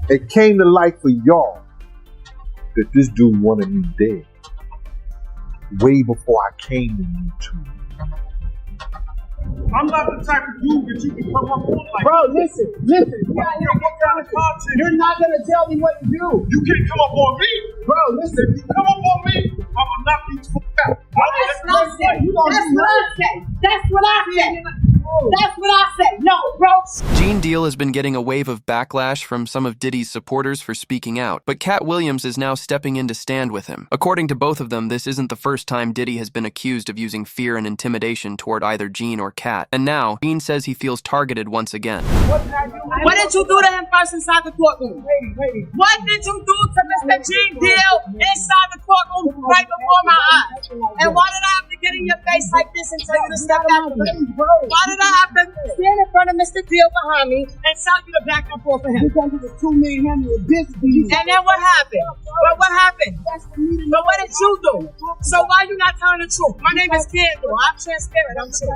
It came to light for y'all that this dude wanted me dead way before I came to you two. I'm not the type of dude that you can come up on like. Bro, listen. What kind of content? You're not gonna tell me what to do. You can't come up on me. Bro, listen. If you come up on me, I'm gonna knock you the fuck out. That's what I say. That's what I say. That's what I say. No, bro. Gene Deal has been getting a wave of backlash from some of Diddy's supporters for speaking out, but Katt Williams is now stepping in to stand with him. According to both of them, this isn't the first time Diddy has been accused of using fear and intimidation toward either Gene or Katt. And now, Gene says he feels targeted once again. What did you do to him first inside the courtroom? What did you do to Mr. Gene Deal inside the courtroom right before my eyes? And why did I have to get in your face like this and tell you to step back from me? Why did I have to stand in front of Mr. Deal behind me and tell you to back up off of him? Because of the $2 million handle of this. And then what happened? Well, what happened? But what did you do? So why you not telling the truth? My name is Candor. I'm transparent. I'm true.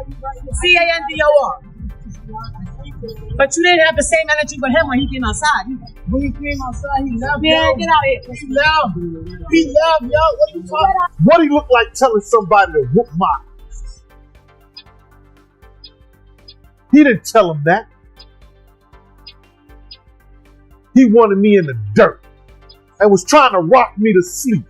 C-A-N-D-O-R. But you didn't have the same energy with him when he came outside. When he came outside, he left. Man, get out of here. He left. He left, yo. What you talking about? What he look like telling somebody to whoop my ass? He didn't tell him that. He wanted me in the dirt and was trying to rock me to sleep.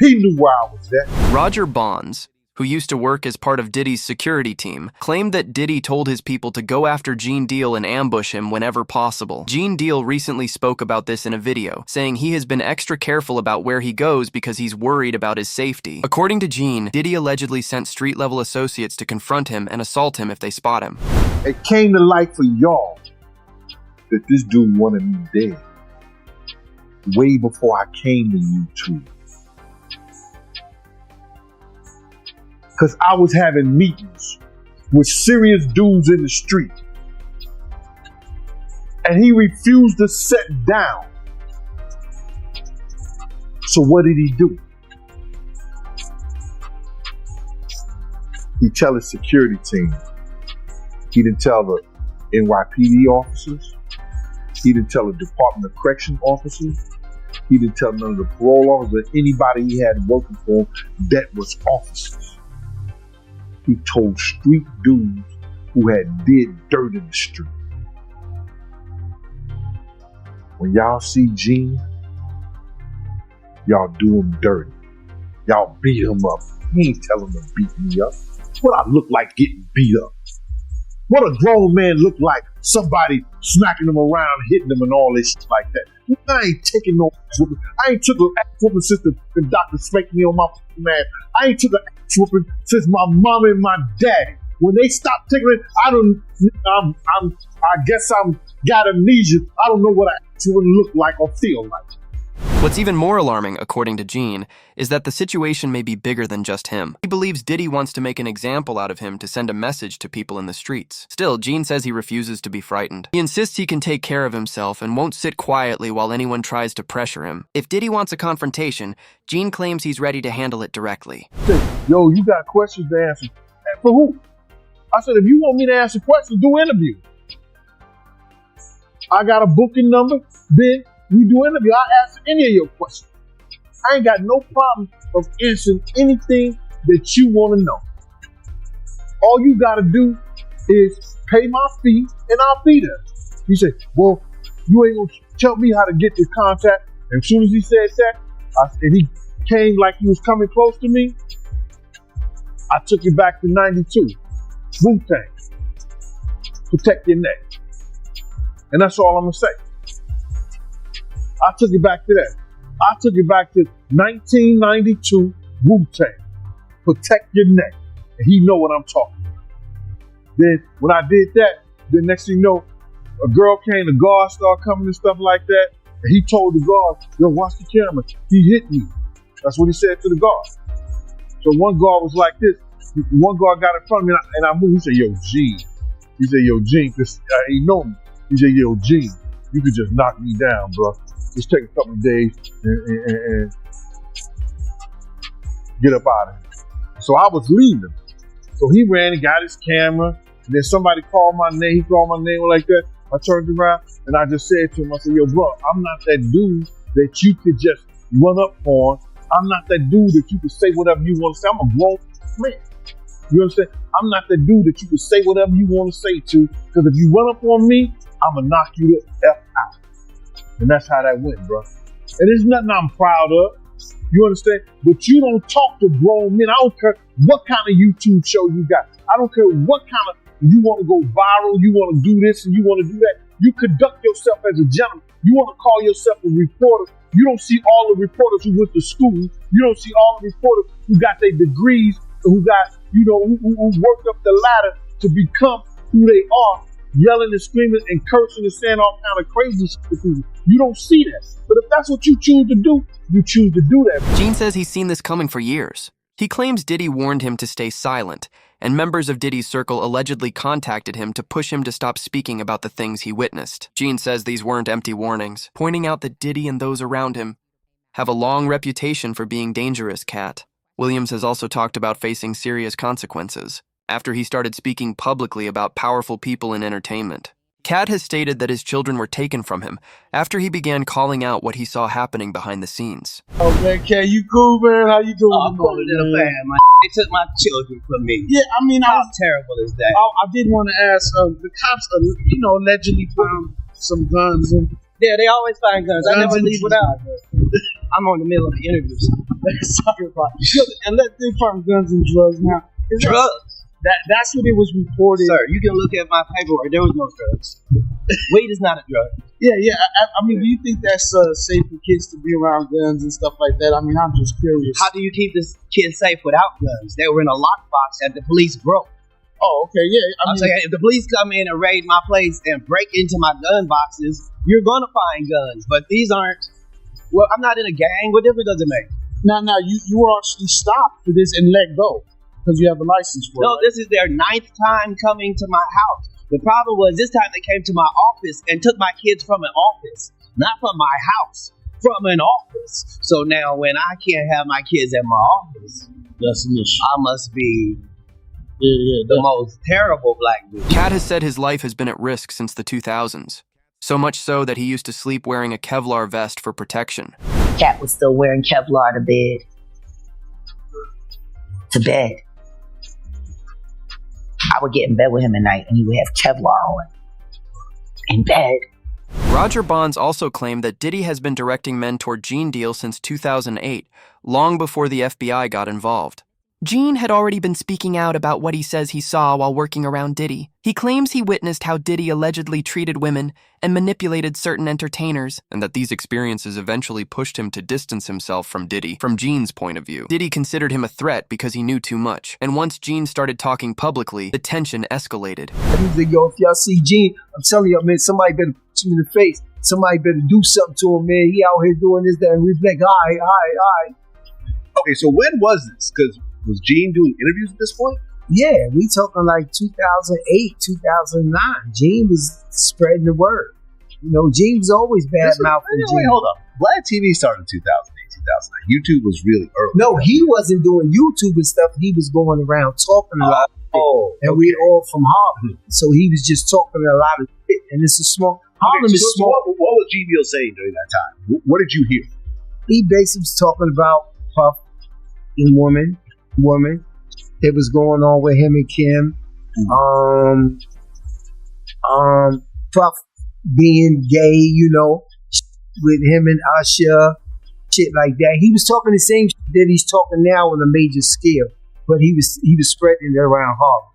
He knew where I was at. Roger Bonds, who used to work as part of Diddy's security team, claimed that Diddy told his people to go after Gene Deal and ambush him whenever possible. Gene Deal recently spoke about this in a video, saying he has been extra careful about where he goes because he's worried about his safety. According to Gene, Diddy allegedly sent street-level associates to confront him and assault him if they spot him. It came to light for y'all that this dude wanted me dead way before I came to you two. Because I was having meetings with serious dudes in the street. And he refused to sit down. So what did he do? He tell his security team. He didn't tell the NYPD officers. He didn't tell the Department of Correction officers. He didn't tell none of the parole officers or anybody he had working for him that was officers. He told street dudes who had did dirt in the street. When y'all see Gene, y'all do him dirty. Y'all beat him up. He ain't telling him to beat me up. What I look like getting beat up. What a grown man look like, somebody smacking him around, hitting him and all this shit like that. I ain't taking no ass whooping. I ain't took an ass whooping since the doctor spanked me on my man. I ain't took an ass whooping since my mom and my daddy. When they stopped taking it, I guess I'm got amnesia. I don't know what an ass whooping look like or feel like. What's even more alarming, according to Gene, is that the situation may be bigger than just him. He believes Diddy wants to make an example out of him to send a message to people in the streets. Still, Gene says he refuses to be frightened. He insists he can take care of himself and won't sit quietly while anyone tries to pressure him. If Diddy wants a confrontation, Gene claims he's ready to handle it directly. Yo, you got questions to answer. For who? I said, if you want me to answer questions, do interview. I got a booking number, big. You do interview, I answer any of your questions. I ain't got no problem of answering anything that you want to know. All you got to do is pay my fee and I'll be there. He said, well, you ain't going to tell me how to get your contact. And as soon as he said that, and he came like he was coming close to me, I took it back to 92. Wu-Tang. Protect your neck. And that's all I'm going to say. I took it back to that. I took it back to 1992 Wu-Tang. Protect your neck. And he know what I'm talking about. Then when I did that, the next thing you know, a girl came, the guard started coming and stuff like that. And he told the guard, yo, watch the camera. He hit me. That's what he said to the guard. So one guard was like this. One guard got in front of me and I moved. He said, yo, Gene. He said, yo, Gene, because he know me. He said, yo, Gene, you could just knock me down, bro. Just take a couple of days and get up out of here. So I was leaving. So he ran and got his camera. And then somebody called my name. He called my name like that. I turned around and I just said to him, I said, yo, bro, I'm not that dude that you could just run up on. I'm not that dude that you could say whatever you want to say. I'm a grown man. You understand? I'm not that dude that you could say whatever you want to say to, because if you run up on me, I'm going to knock you the F out. And that's how that went, bro. And there's nothing I'm proud of. You understand? But you don't talk to grown men. I don't care what kind of YouTube show you got. I don't care what kind of, you want to go viral, you want to do this and you want to do that. You conduct yourself as a gentleman. You want to call yourself a reporter. You don't see all the reporters who went to school. You don't see all the reporters who got their degrees, who got, you know, who worked up the ladder to become who they are, yelling and screaming and cursing and saying all kind of crazy shit to people. You don't see that. But if that's what you choose to do, you choose to do that. Gene says he's seen this coming for years. He claims Diddy warned him to stay silent, and members of Diddy's circle allegedly contacted him to push him to stop speaking about the things he witnessed. Gene says these weren't empty warnings, pointing out that Diddy and those around him have a long reputation for being dangerous. Katt Williams has also talked about facing serious consequences after he started speaking publicly about powerful people in entertainment. Katt has stated that his children were taken from him after he began calling out what he saw happening behind the scenes. Oh man, Kat, you cool, man? How you doing? I'm cool to the fan, man. They took my children from me. Yeah, I mean, How terrible is that? I did want to ask, the cops, allegedly found some guns and Yeah, they always find guns. I never and leave without. I'm on the middle of the interview. sorry about it. And they found guns and drugs now. Is that- Drugs? That's what it was reported. Sir, you can look at my paperwork. There was no drugs. Weed is not a drug. Yeah. I mean, do you think that's safe for kids to be around guns and stuff like that? I mean, I'm just curious. How do you keep this kid safe without guns? They were in a lockbox that the police broke. Oh, okay, yeah. I'm saying, if the police come in and raid my place and break into my gun boxes, you're going to find guns. But these aren't, well, I'm not in a gang. What difference does it make? Now, you were actually stopped for this and let go because you have a license for it. No, right? this is their 9th time coming to my house. The problem was this time they came to my office and took my kids from an office, not from my house, from an office. So now when I can't have my kids at my office, That's an issue. I must be Yeah. the most terrible black dude. Katt has said his life has been at risk since the 2000s, so much so that he used to sleep wearing a Kevlar vest for protection. Katt was still wearing Kevlar to bed. To bed. I would get in bed with him at night and he would have Kevlar on. In bed. Roger Bonds also claimed that Diddy has been directing men toward Gene Deal since 2008, long before the FBI got involved. Gene had already been speaking out about what he says he saw while working around Diddy. He claims he witnessed how Diddy allegedly treated women and manipulated certain entertainers, and that these experiences eventually pushed him to distance himself from Diddy. From Gene's point of view, Diddy considered him a threat because he knew too much, and once Gene started talking publicly, the tension escalated. He's like, yo, if y'all see Gene, I'm telling y'all, man, somebody better punch him in the face. Somebody better do something to him, man. He out here doing this, that, and we're like, all right. Okay, so when was this? Because was Gene doing interviews at this point? Yeah, we talking like 2008, 2009. Gene was spreading the word. You know, Gene was always bad mouthing Wait, Gene. hold up. Vlad TV started in 2008, 2009. YouTube was really early. No, he wasn't doing YouTube and stuff. He was going around talking a lot. And we all from Harlem. So he was just talking a lot of shit. And it's a small, Harlem Okay, is so small. what was Gene Deal saying during that time? What did you hear? He basically was talking about Puff and woman. It was going on with him and Kim. Puff being gay, you know, with him and Usher, shit like that. He was talking the same shit that he's talking now on a major scale, but he was spreading it around Harlem.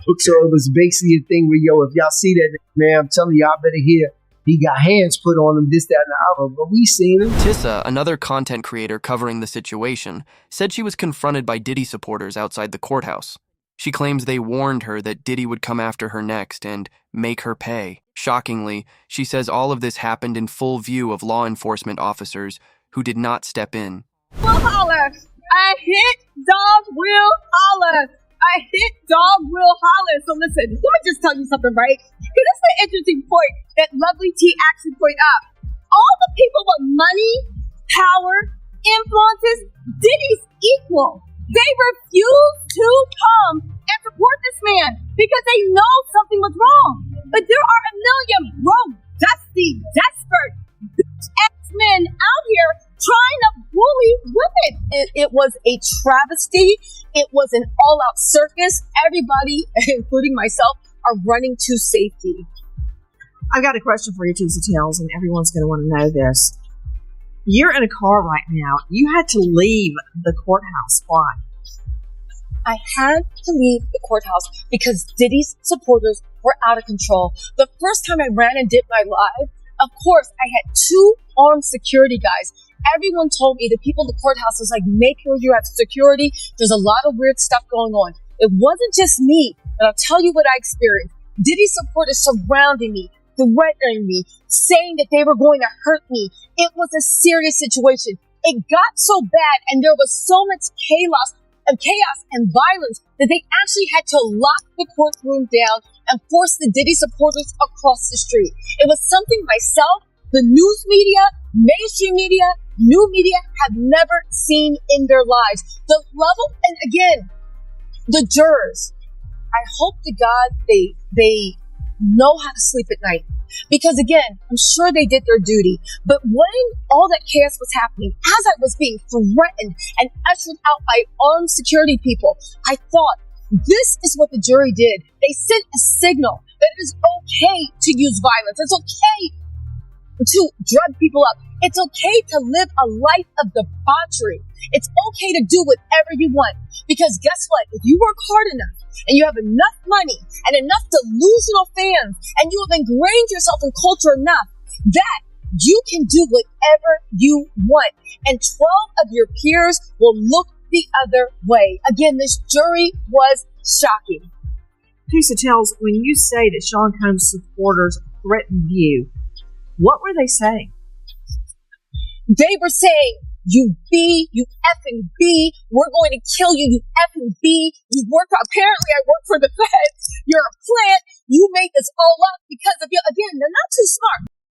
Okay. So it was basically a thing where, yo, if y'all see that, man, I'm telling y'all better hear. He got hands put on him, this, that, and the other, but we seen him. Tissa, another content creator covering the situation, said she was confronted by Diddy supporters outside the courthouse. She claims they warned her that Diddy would come after her next and make her pay. Shockingly, she says all of this happened in full view of law enforcement officers who did not step in. Will holler. I hit dog will holler. I hit dog will holler. So listen, let me just tell you something, right? Because this is an interesting point that Lovely T actually point out. All the people with money, power, influences, Diddy's equal. They refuse to come and support this man because they know something was wrong. But there are a million broke, dusty, desperate men out here trying to bully women. It was a travesty. It was an all-out circus. Everybody, including myself, are running to safety. I've got a question for you, Teasy Tails, and everyone's going to want to know this. You're in a car right now. You had to leave the courthouse. Why? I had to leave the courthouse because Diddy's supporters were out of control. The first time I ran and did my live, of course, I had 2 armed security guys. Everyone told me, the people in the courthouse was like, make sure you have security. There's a lot of weird stuff going on. It wasn't just me, but I'll tell you what I experienced. Diddy's supporters surrounding me, threatening me, saying that they were going to hurt me. It was a serious situation. It got so bad and there was so much chaos and violence that they actually had to lock the courtroom down and force the Diddy supporters across the street. It was something myself, the news media, mainstream media, new media have never seen in their lives. The level, and again, the jurors, I hope to God they know how to sleep at night. Because again, I'm sure they did their duty. But when all that chaos was happening, as I was being threatened and ushered out by armed security people, I thought, this is what the jury did. They sent a signal that it is okay to use violence. It's okay to drug people up. It's okay to live a life of debauchery. It's okay to do whatever you want. Because guess what? If you work hard enough, and you have enough money and enough delusional fans, and you have ingrained yourself in culture enough that you can do whatever you want, and 12 of your peers will look the other way. Again, this jury was shocking. Teasy Tails, when you say that Sean Combs' supporters threatened you, what were they saying? They were saying, you B, you effing B, we're going to kill you, you effing B. You work, apparently I work for the feds. You're a plant. You made this all up because of you. Again, they're not too smart.